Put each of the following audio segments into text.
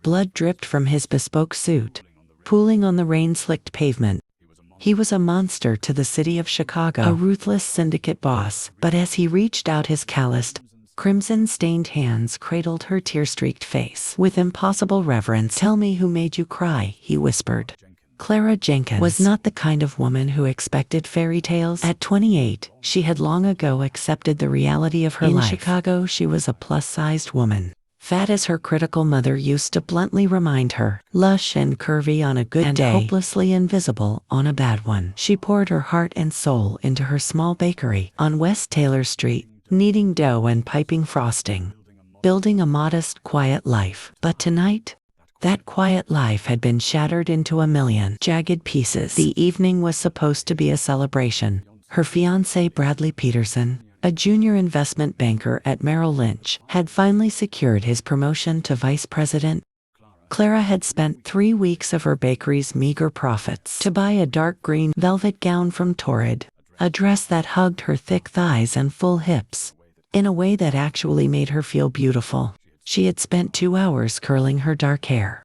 Blood dripped from his bespoke suit, pooling on the rain-slicked pavement. He was a monster to the city of Chicago, a ruthless syndicate boss, but as he reached out his calloused, crimson-stained hands cradled her tear-streaked face. With impossible reverence, "Tell me who made you cry," he whispered. Clara Jenkins was not the kind of woman who expected fairy tales. At 28, she had long ago accepted the reality of her life. In Chicago, she was a plus-sized woman, fat as her critical mother used to bluntly remind her, lush and curvy on a good day, and hopelessly invisible on a bad one. She poured her heart and soul into her small bakery on West Taylor Street, kneading dough and piping frosting, building a modest, quiet life. But tonight, that quiet life had been shattered into a million jagged pieces. The evening was supposed to be a celebration. Her fiancé, Bradley Peterson, a junior investment banker at Merrill Lynch, had finally secured his promotion to vice president. Clara had spent 3 weeks of her bakery's meager profits to buy a dark green velvet gown from Torrid, a dress that hugged her thick thighs and full hips, in a way that actually made her feel beautiful. She had spent 2 hours curling her dark hair,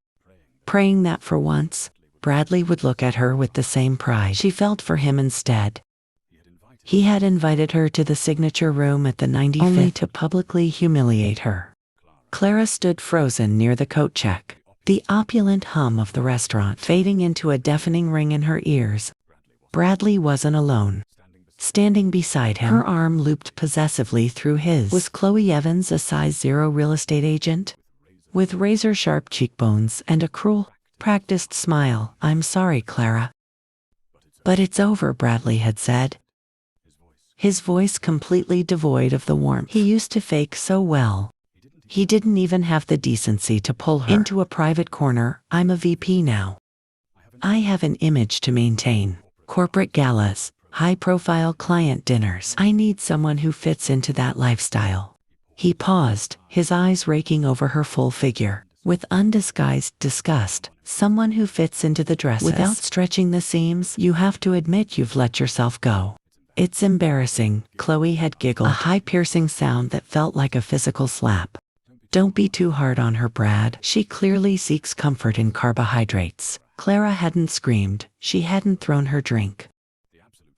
praying that for once, Bradley would look at her with the same pride she felt for him instead. He had invited her to the signature room at the 95th only to publicly humiliate her. Clara stood frozen near the coat check, the opulent hum of the restaurant fading into a deafening ring in her ears. Bradley wasn't alone. Standing beside him, her arm looped possessively through his, was Chloe Evans, a size 0 real estate agent? With razor-sharp cheekbones and a cruel, practiced smile. "I'm sorry, Clara. But it's over," Bradley had said, his voice completely devoid of the warmth he used to fake so well. He didn't even have the decency to pull her into a private corner. "I'm a VP now. I have an image to maintain. Corporate galas, high-profile client dinners. I need someone who fits into that lifestyle." He paused, his eyes raking over her full figure, with undisguised disgust. "Someone who fits into the dresses without stretching the seams. You have to admit you've let yourself go." "It's embarrassing," Chloe had giggled, a high piercing sound that felt like a physical slap. "Don't be too hard on her, Brad. She clearly seeks comfort in carbohydrates." Clara hadn't screamed, she hadn't thrown her drink.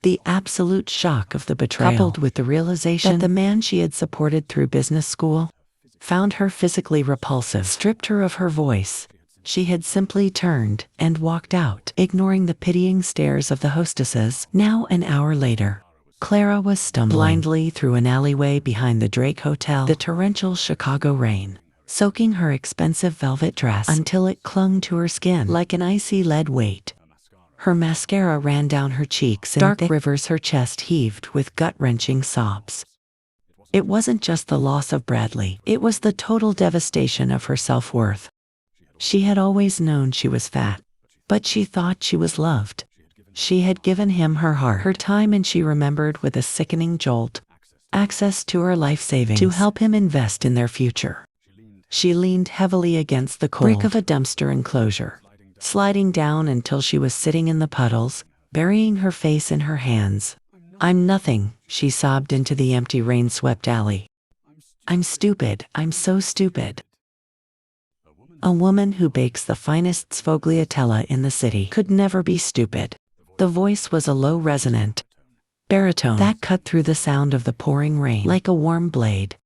The absolute shock of the betrayal, coupled with the realization that the man she had supported through business school found her physically repulsive, stripped her of her voice. She had simply turned and walked out, ignoring the pitying stares of the hostesses. Now, an hour later, Clara was stumbling blindly through an alleyway behind the Drake Hotel, the torrential Chicago rain, soaking her expensive velvet dress until it clung to her skin like an icy lead weight. Her mascara ran down her cheeks in dark rivers. Her chest heaved with gut-wrenching sobs. It wasn't just the loss of Bradley, it was the total devastation of her self-worth. She had always known she was fat, but she thought she was loved. She had given him her heart, her time, and she remembered with a sickening jolt access to her life savings to help him invest in their future. She leaned heavily against the cold brick of a dumpster enclosure, sliding down until she was sitting in the puddles, burying her face in her hands. "I'm nothing," she sobbed into the empty rain-swept alley. "I'm stupid, I'm so stupid." A woman who bakes the finest sfogliatella in the city could never be stupid. The voice was a low, resonant baritone that cut through the sound of the pouring rain like a warm blade.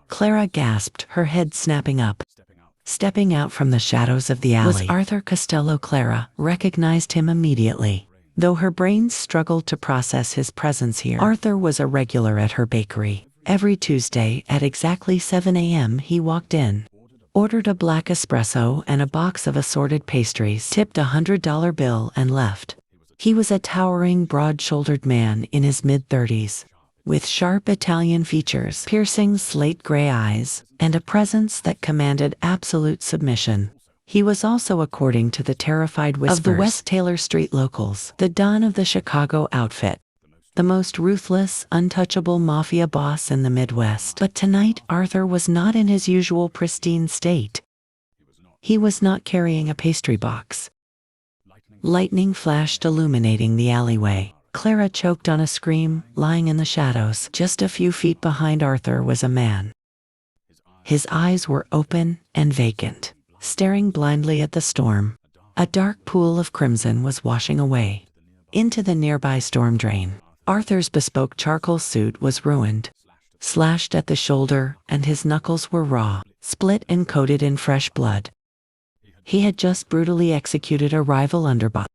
Clara gasped, her head snapping up. Stepping out from the shadows of the alley was Arthur Costello. Clara recognized him immediately, though her brain struggled to process his presence here. Arthur was a regular at her bakery. Every Tuesday at exactly 7 a.m. he walked in, ordered a black espresso and a box of assorted pastries, tipped a $100 bill, and left. He was a towering, broad-shouldered man in his mid-30s, with sharp Italian features, piercing slate-gray eyes, and a presence that commanded absolute submission. He was also, according to the terrified whispers of the West Taylor Street locals, the Don of the Chicago outfit, the most ruthless, untouchable mafia boss in the Midwest. But tonight, Arthur was not in his usual pristine state. He was not carrying a pastry box. Lightning flashed, illuminating the alleyway. Clara choked on a scream. Lying in the shadows, just a few feet behind Arthur, was a man. His eyes were open and vacant, staring blindly at the storm. A dark pool of crimson was washing away into the nearby storm drain. Arthur's bespoke charcoal suit was ruined, slashed at the shoulder, and his knuckles were raw, split and coated in fresh blood. He had just brutally executed a rival underboss,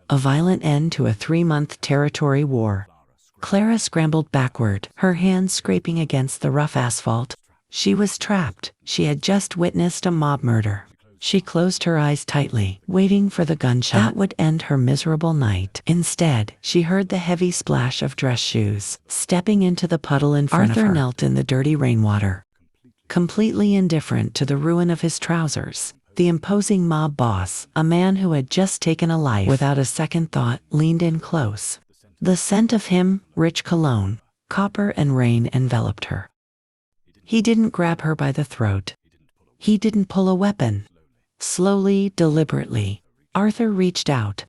a violent end to a 3-month territory war. Clara scrambled backward, her hands scraping against the rough asphalt. She was trapped. She had just witnessed a mob murder. She closed her eyes tightly, waiting for the gunshot that would end her miserable night. Instead, she heard the heavy splash of dress shoes. Stepping into the puddle in front of her, Arthur knelt in the dirty rainwater, completely indifferent to the ruin of his trousers. The imposing mob boss, a man who had just taken a life without a second thought, leaned in close. The scent of him, rich cologne, copper and rain enveloped her. He didn't grab her by the throat. He didn't pull a weapon. Slowly, deliberately, Arthur reached out.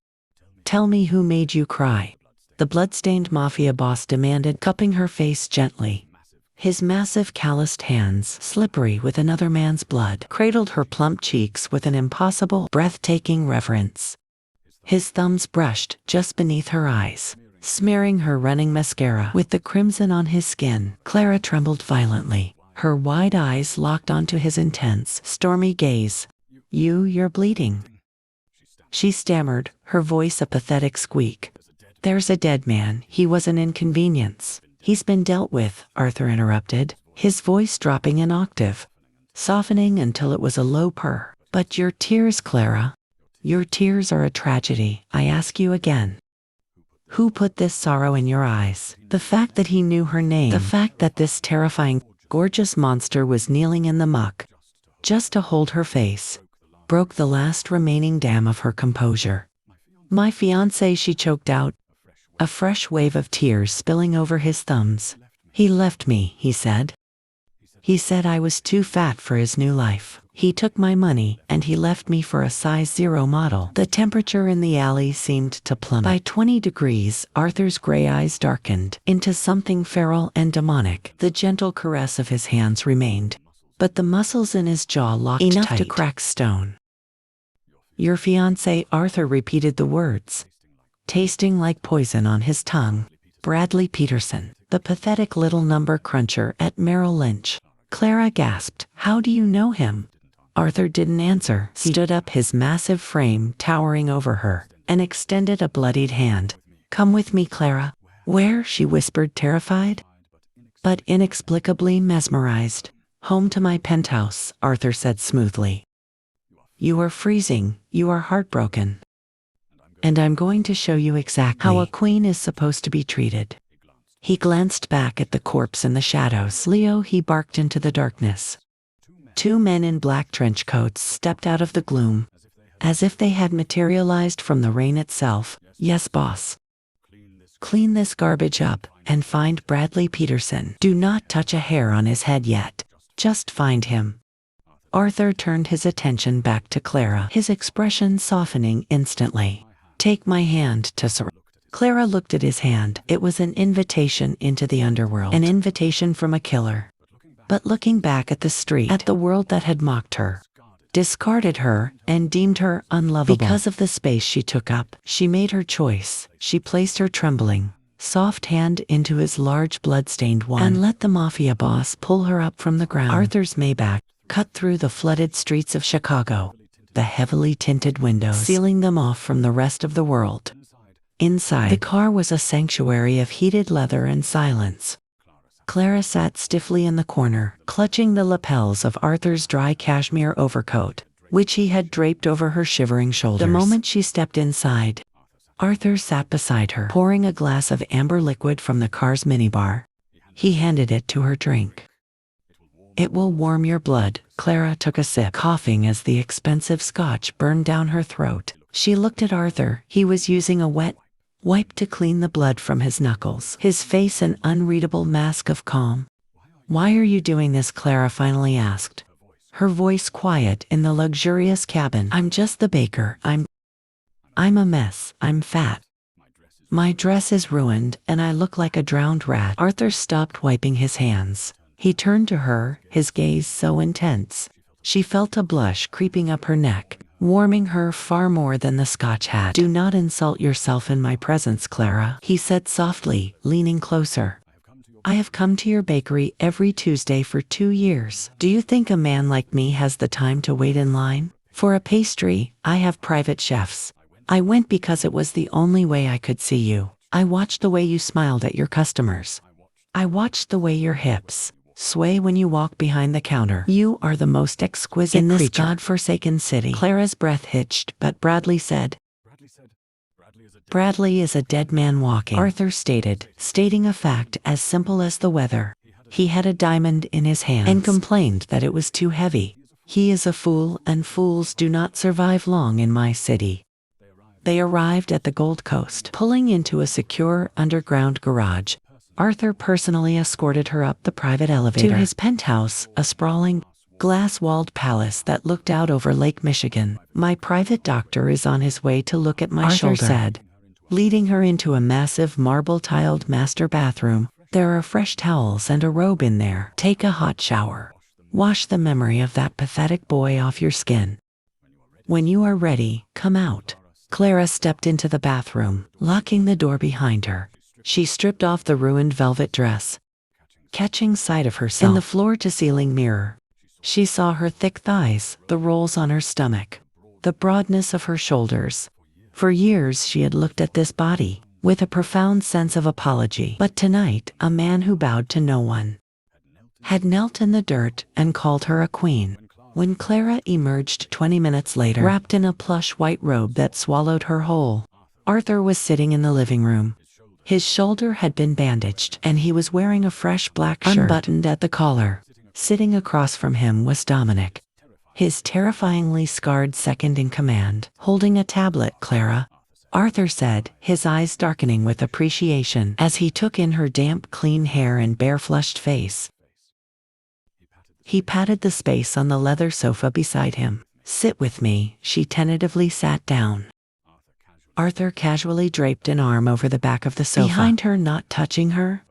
"Tell me who made you cry," the bloodstained mafia boss demanded, cupping her face gently. His massive calloused hands, slippery with another man's blood, cradled her plump cheeks with an impossible, breathtaking reverence. His thumbs brushed just beneath her eyes, smearing her running mascara with the crimson on his skin. Clara trembled violently, her wide eyes locked onto his intense, stormy gaze. You're bleeding," she stammered, her voice a pathetic squeak. "There's a dead man. He was an inconvenience. He's been dealt with," Arthur interrupted, his voice dropping an octave, softening until it was a low purr. "But your tears, Clara, your tears are a tragedy. I ask you again. Who put this sorrow in your eyes?" The fact that he knew her name, the fact that this terrifying, gorgeous monster was kneeling in the muck, just to hold her face, broke the last remaining dam of her composure. "My fiancé," she choked out, a fresh wave of tears spilling over his thumbs. "He left me," he said. "He said I was too fat for his new life. He took my money, and he left me for a size 0 model." The temperature in the alley seemed to plummet. By 20 degrees, Arthur's gray eyes darkened into something feral and demonic. The gentle caress of his hands remained, but the muscles in his jaw locked enough tight to crack stone. "Your fiancé," Arthur repeated the words, tasting like poison on his tongue. "Bradley Peterson, the pathetic little number cruncher at Merrill Lynch." Clara gasped. "How do you know him?" Arthur didn't answer. He stood up, his massive frame towering over her, and extended a bloodied hand. "Come with me, Clara." "Where?" she whispered, terrified, but inexplicably mesmerized. "Home to my penthouse," Arthur said smoothly. "You are freezing, you are heartbroken. And I'm going to show you exactly how a queen is supposed to be treated." He glanced back at the corpse in the shadows. "Leo," he barked into the darkness. 2 men in black trench coats stepped out of the gloom, as if they had materialized from the rain itself. "Yes, boss. Clean this garbage up, and find Bradley Peterson. Do not touch a hair on his head yet. Just find him." Arthur turned his attention back to Clara, his expression softening instantly. "Take my hand to surrender." Clara looked at his hand. It was an invitation into the underworld, an invitation from a killer. But looking back at the street, at the world that had mocked her, discarded her, and deemed her unlovable because of the space she took up, she made her choice. She placed her trembling, soft hand into his large blood-stained one and let the mafia boss pull her up from the ground. Arthur's Maybach cut through the flooded streets of Chicago, the heavily tinted windows sealing them off from the rest of the world. Inside, the car was a sanctuary of heated leather and silence. Clara sat stiffly in the corner, clutching the lapels of Arthur's dry cashmere overcoat, which he had draped over her shivering shoulders. The moment she stepped inside, Arthur sat beside her, pouring a glass of amber liquid from the car's minibar. He handed it to her drink. "It will warm your blood." Clara took a sip, coughing as the expensive scotch burned down her throat. She looked at Arthur. He was using a wet wipe to clean the blood from his knuckles, his face an unreadable mask of calm. "Why are you doing this?" Clara finally asked, her voice quiet in the luxurious cabin. "I'm just the baker. I'm a mess. I'm fat. My dress is ruined, and I look like a drowned rat." Arthur stopped wiping his hands. He turned to her, his gaze so intense, She felt a blush creeping up her neck, warming her far more than the scotch had. "Do not insult yourself in my presence, Clara," he said softly, leaning closer. "I have come to your bakery every Tuesday for 2 years. Do you think a man like me has the time to wait in line? For a pastry, I have private chefs. I went because it was the only way I could see you. I watched the way you smiled at your customers. I watched the way your hips sway when you walk behind the counter. You are the most exquisite in this God-forsaken city." Clara's breath hitched, but Bradley said, "Bradley is a dead man walking," Arthur stated, stating a fact as simple as the weather. He had a diamond in his hands and complained that it was too heavy. "He is a fool, and fools do not survive long in my city." They arrived at the Gold Coast. Pulling into a secure underground garage, Arthur personally escorted her up the private elevator to his penthouse, a sprawling, glass-walled palace that looked out over Lake Michigan. "My private doctor is on his way to look at my shoulder," Arthur said, leading her into a massive marble-tiled master bathroom. "There are fresh towels and a robe in there. Take a hot shower. Wash the memory of that pathetic boy off your skin. When you are ready, come out." Clara stepped into the bathroom, locking the door behind her. She stripped off the ruined velvet dress, catching sight of herself in the floor-to-ceiling mirror. She saw her thick thighs, the rolls on her stomach, the broadness of her shoulders. For years she had looked at this body with a profound sense of apology. But tonight, a man who bowed to no one had knelt in the dirt and called her a queen. When Clara emerged 20 minutes later, wrapped in a plush white robe that swallowed her whole, Arthur was sitting in the living room. His shoulder had been bandaged, and he was wearing a fresh black shirt unbuttoned at the collar. Sitting across from him was Dominic, his terrifyingly scarred second in command, holding a tablet. "Clara," Arthur said, his eyes darkening with appreciation as he took in her damp, clean hair and bare-flushed face. He patted the space on the leather sofa beside him. "Sit with me." She tentatively sat down. Arthur casually draped an arm over the back of the sofa, behind her, not touching her,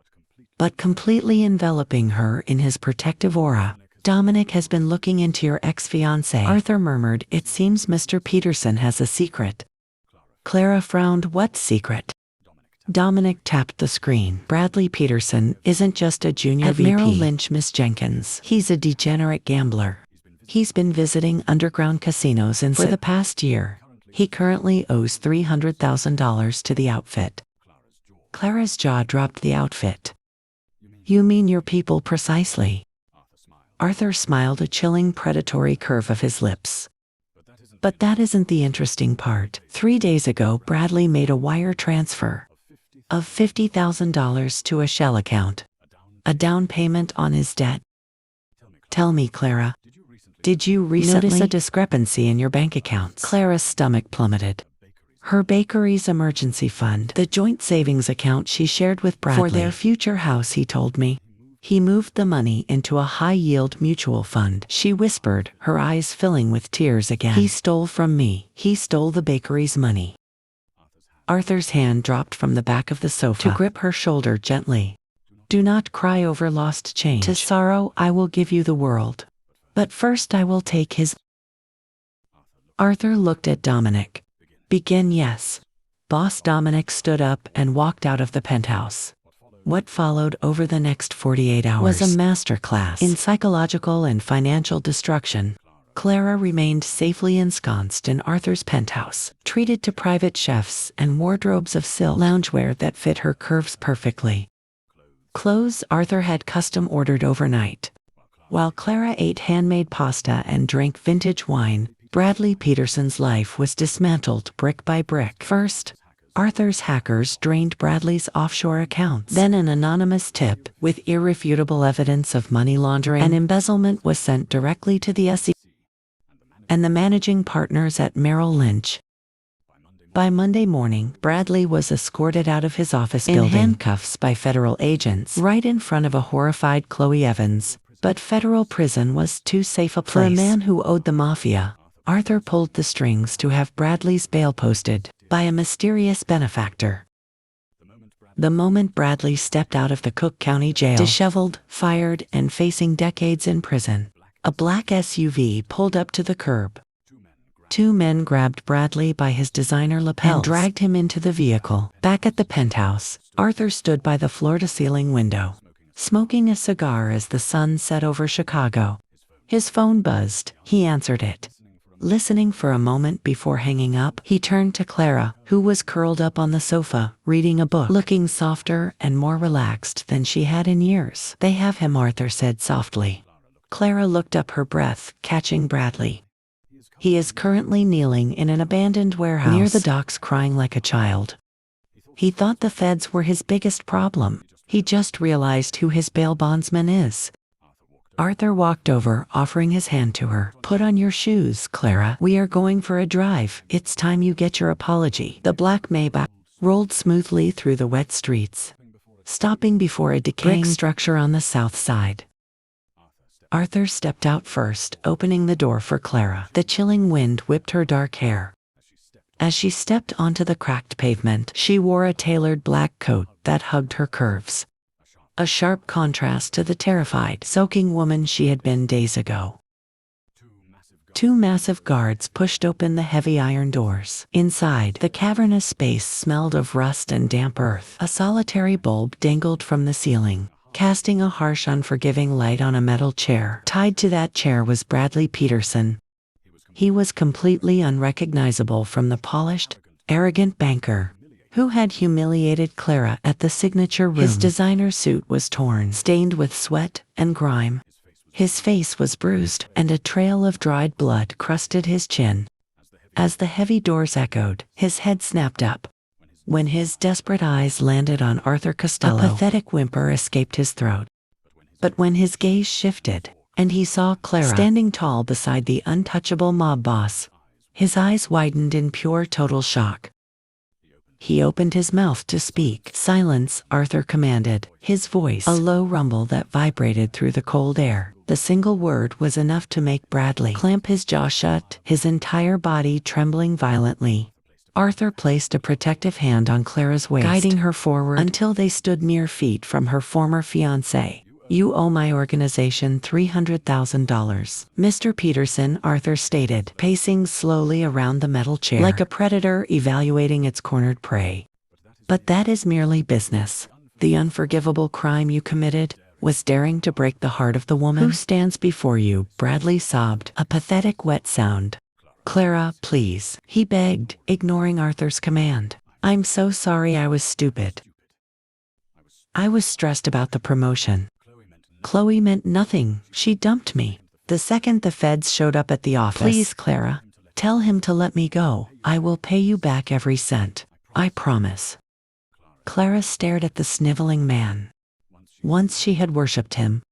but completely enveloping her in his protective aura. "Dominic has been looking into your ex-fiancé," Arthur murmured. "It seems Mr. Peterson has a secret." Clara frowned. "What secret?" Dominic tapped the screen. "Bradley Peterson isn't just a junior VP at Merrill Lynch, Miss Jenkins. He's a degenerate gambler. He's been visiting underground casinos for the past year. He currently owes $300,000 to the outfit." Clara's jaw dropped. "The outfit? You mean your people?" "Precisely." Arthur smiled, a chilling predatory curve of his lips. "But that isn't the interesting part. 3 days ago, Bradley made a wire transfer of $50,000 to a shell account, a down payment on his debt. Tell me, Clara, did you recently notice a discrepancy in your bank accounts?" Clara's stomach plummeted. Her bakery's emergency fund, the joint savings account she shared with Bradley for their future house, he told me. He moved the money into a high-yield mutual fund, she whispered, her eyes filling with tears again. "He stole from me. He stole the bakery's money." Arthur's hand dropped from the back of the sofa to grip her shoulder gently. "Do not cry over lost change. To sorrow, I will give you the world. But first I will take his—" Arthur looked at Dominic. "Begin." "Yes." Boss Dominic stood up and walked out of the penthouse. What followed over the next 48 hours was a masterclass in psychological and financial destruction. Clara remained safely ensconced in Arthur's penthouse, treated to private chefs and wardrobes of silk loungewear that fit her curves perfectly. Clothes Arthur had custom ordered overnight. While Clara ate handmade pasta and drank vintage wine, Bradley Peterson's life was dismantled brick by brick. First, Arthur's hackers drained Bradley's offshore accounts. Then an anonymous tip with irrefutable evidence of money laundering and embezzlement was sent directly to the SEC and the managing partners at Merrill Lynch. By Monday morning, Bradley was escorted out of his office building in handcuffs by federal agents right in front of a horrified Chloe Evans. But federal prison was too safe a place for a man who owed the mafia. Arthur pulled the strings to have Bradley's bail posted by a mysterious benefactor. The moment Bradley stepped out of the Cook County Jail, disheveled, fired, and facing decades in prison, A black SUV pulled up to the curb. Two men grabbed Bradley by his designer lapels and dragged him into the vehicle. Back at the penthouse, Arthur stood by the floor-to-ceiling window, smoking a cigar as the sun set over Chicago. His phone buzzed. He answered it. Listening for a moment before hanging up, he turned to Clara, who was curled up on the sofa, reading a book, looking softer and more relaxed than she had in years. "They have him," Arthur said softly. Clara looked up, her breath catching Bradley. "He is currently kneeling in an abandoned warehouse near the docks, crying like a child. He thought the feds were his biggest problem. He just realized who his bail bondsman is." Arthur walked over, offering his hand to her. "Put on your shoes, Clara. We are going for a drive. It's time you get your apology." The black Maybach rolled smoothly through the wet streets, stopping before a decaying brick structure on the south side. Arthur stepped out first, opening the door for Clara. The chilling wind whipped her dark hair. As she stepped onto the cracked pavement, she wore a tailored black coat that hugged her curves, a sharp contrast to the terrified, soaking woman she had been days ago. Two massive guards pushed open the heavy iron doors. Inside, the cavernous space smelled of rust and damp earth. A solitary bulb dangled from the ceiling, casting a harsh, unforgiving light on a metal chair. Tied to that chair was Bradley Peterson. He was completely unrecognizable from the polished, arrogant banker who had humiliated Clara at the signature room. His designer suit was torn, stained with sweat and grime. His face was bruised, and a trail of dried blood crusted his chin. As the heavy doors echoed, his head snapped up. When his desperate eyes landed on Arthur Costello, a pathetic whimper escaped his throat. But when his gaze shifted, and he saw Clara standing tall beside the untouchable mob boss, his eyes widened in pure, total shock. He opened his mouth to speak. "Silence," Arthur commanded, his voice a low rumble that vibrated through the cold air. The single word was enough to make Bradley clamp his jaw shut, his entire body trembling violently. Arthur placed a protective hand on Clara's waist, guiding her forward until they stood mere feet from her former fiancé. "You owe my organization $300,000. Mr. Peterson," Arthur stated, pacing slowly around the metal chair, like a predator evaluating its cornered prey. "But that is merely business. The unforgivable crime you committed was daring to break the heart of the woman who stands before you," Bradley sobbed, a pathetic wet sound. "Clara, please," he begged, ignoring Arthur's command. "I'm so sorry, I was stupid. I was stressed about the promotion. Chloe meant nothing. She dumped me. The second the feds showed up at the office." "Please, Clara, tell him to let me go. I will pay you back every cent. I promise." Clara stared at the sniveling man. Once she had worshipped him.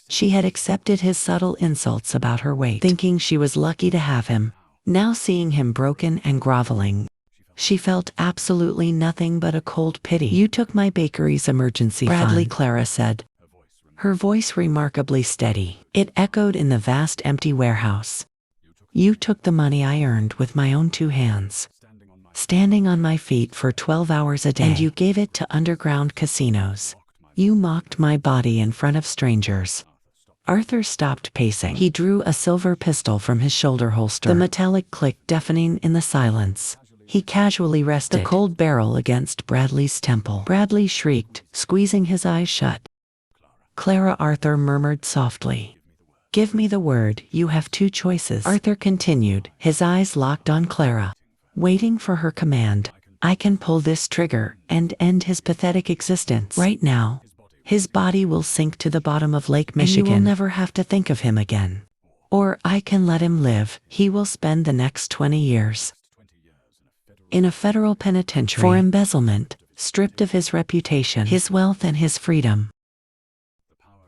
She had accepted his subtle insults about her weight, thinking she was lucky to have him. Now seeing him broken and groveling, she felt absolutely nothing but a cold pity. "You took my bakery's emergency Bradley fund," Clara said, her voice remarkably steady. It echoed in the vast empty warehouse. "You took the money I earned with my own two hands, standing on my feet for 12 hours a day, and you gave it to underground casinos. You mocked my body in front of strangers." Arthur stopped pacing. He drew a silver pistol from his shoulder holster, the metallic click deafening in the silence. He casually rested the cold barrel against Bradley's temple. Bradley shrieked, squeezing his eyes shut. "Clara," Arthur murmured softly. "Give me the word. You have two choices." Arthur continued, his eyes locked on Clara, waiting for her command. "I can pull this trigger and end his pathetic existence right now. His body will sink to the bottom of Lake Michigan, and you will never have to think of him again. Or I can let him live. He will spend the next 20 years in a federal penitentiary for embezzlement, stripped of his reputation, his wealth, and his freedom."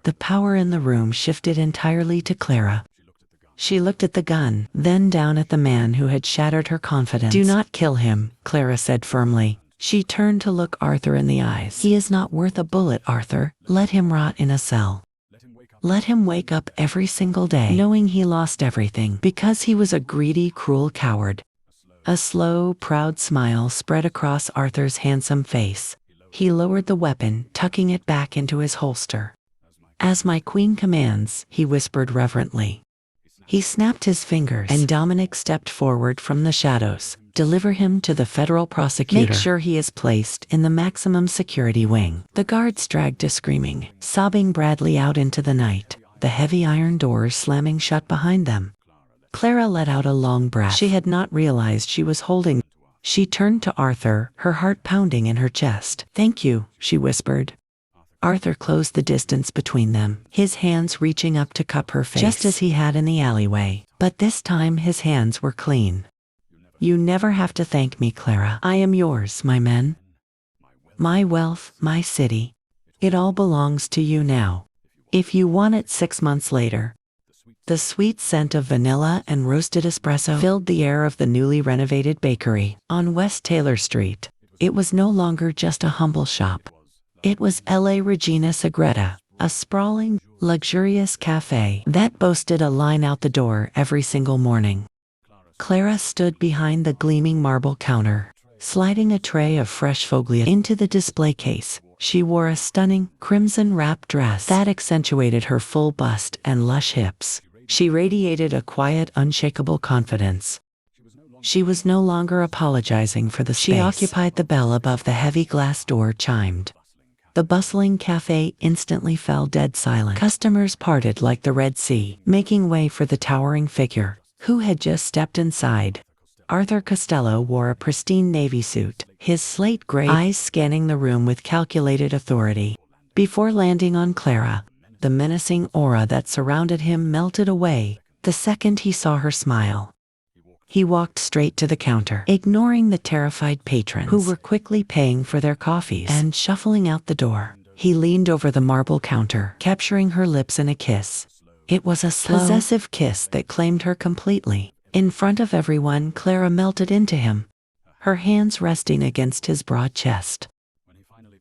The power in the room shifted entirely to Clara. She looked at the gun, then down at the man who had shattered her confidence. "Do not kill him," Clara said firmly. She turned to look Arthur in the eyes. "He is not worth a bullet, Arthur. Let him rot in a cell. Let him wake up every single day knowing he lost everything because he was a greedy, cruel coward." A slow, proud smile spread across Arthur's handsome face. He lowered the weapon, tucking it back into his holster. "As my queen commands," he whispered reverently. He snapped his fingers, and Dominic stepped forward from the shadows. Deliver him to the federal prosecutor. Make sure he is placed in the maximum security wing. The guards dragged a screaming, sobbing Bradley out into the night, the heavy iron doors slamming shut behind them. Clara let out a long breath. She had not realized she was holding. She turned to Arthur, her heart pounding in her chest. "Thank you," she whispered. Arthur closed the distance between them, his hands reaching up to cup her face, just as he had in the alleyway. But this time his hands were clean. "You never have to thank me, Clara. I am yours, my men. My wealth, my city. It all belongs to you now. If you want it 6 months later." The sweet scent of vanilla and roasted espresso filled the air of the newly renovated bakery on West Taylor Street. It was no longer just a humble shop. It was L.A. Regina Segreta, a sprawling, luxurious cafe that boasted a line out the door every single morning. Clara stood behind the gleaming marble counter, sliding a tray of fresh foglia into the display case. She wore a stunning, crimson-wrapped dress that accentuated her full bust and lush hips. She radiated a quiet, unshakable confidence. She was no longer apologizing for the space. She occupied the bell above the heavy glass door chimed. The bustling cafe instantly fell dead silent. Customers parted like the Red Sea, making way for the towering figure, who had just stepped inside. Arthur Costello wore a pristine navy suit, his slate gray eyes scanning the room with calculated authority. Before landing on Clara, the menacing aura that surrounded him melted away the second he saw her smile. He walked straight to the counter, ignoring the terrified patrons who were quickly paying for their coffees, and shuffling out the door. He leaned over the marble counter, capturing her lips in a kiss. It was a slow, possessive kiss that claimed her completely. In front of everyone, Clara melted into him, her hands resting against his broad chest.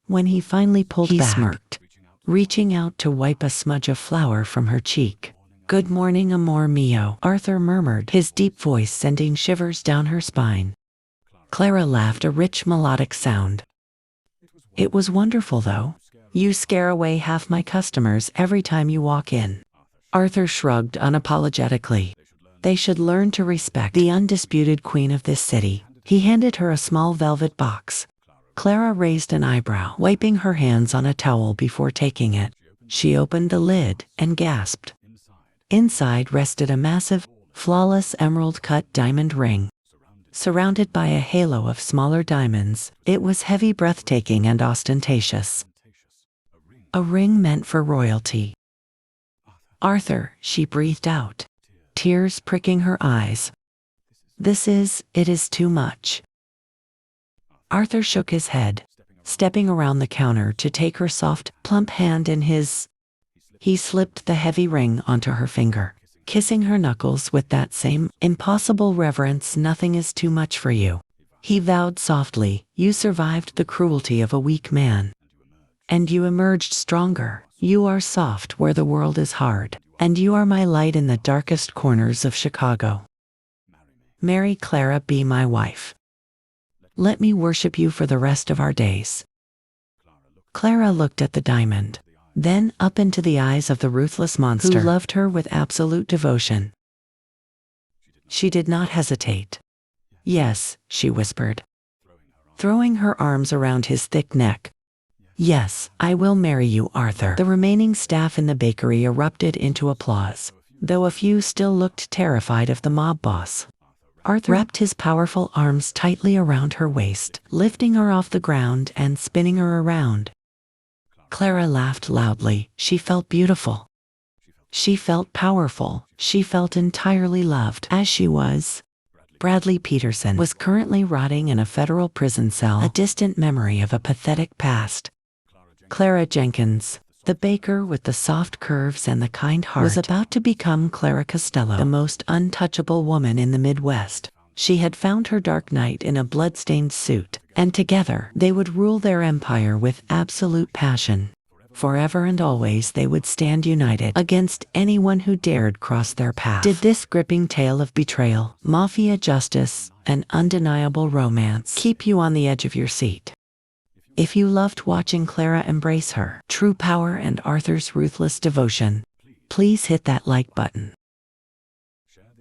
When he finally pulled back, he smirked, reaching out to wipe a smudge of flour from her cheek. "Good morning, amor mio," Arthur murmured, his deep voice sending shivers down her spine. Clara laughed, a rich melodic sound. "It was wonderful, though. You scare away half my customers every time you walk in." Arthur shrugged unapologetically. "They should learn to respect the undisputed queen of this city." He handed her a small velvet box. Clara raised an eyebrow, wiping her hands on a towel before taking it. She opened the lid and gasped. Inside rested a massive, flawless emerald-cut diamond ring. Surrounded by a halo of smaller diamonds, it was heavy, breathtaking, and ostentatious. A ring meant for royalty. "Arthur," she breathed out, tears pricking her eyes. It is too much." Arthur shook his head, stepping around the counter to take her soft, plump hand in his. He slipped the heavy ring onto her finger, kissing her knuckles with that same impossible reverence. "Nothing is too much for you," he vowed softly. "You survived the cruelty of a weak man. And you emerged stronger. You are soft where the world is hard, and you are my light in the darkest corners of Chicago. Marry Clara, be my wife. Let me worship you for the rest of our days." Clara looked at the diamond, then up into the eyes of the ruthless monster who loved her with absolute devotion. She did not hesitate. "Yes," she whispered, throwing her arms around his thick neck. "Yes, I will marry you, Arthur." The remaining staff in the bakery erupted into applause, though a few still looked terrified of the mob boss. Arthur wrapped his powerful arms tightly around her waist, lifting her off the ground and spinning her around. Clara laughed loudly. She felt beautiful. She felt powerful. She felt entirely loved as she was. Bradley Peterson was currently rotting in a federal prison cell, a distant memory of a pathetic past. Clara Jenkins, the baker with the soft curves and the kind heart, was about to become Clara Costello, the most untouchable woman in the Midwest. She had found her dark knight in a bloodstained suit, and together they would rule their empire with absolute passion. Forever and always they would stand united against anyone who dared cross their path. Did this gripping tale of betrayal, mafia justice, and undeniable romance keep you on the edge of your seat? If you loved watching Clara embrace her true power and Arthur's ruthless devotion, please hit that like button.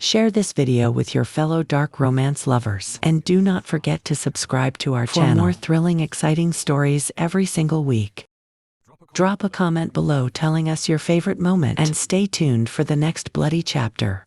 Share this video with your fellow dark romance lovers, and do not forget to subscribe to our channel for more thrilling, exciting stories every single week. Drop a comment below telling us your favorite moment, and stay tuned for the next bloody chapter.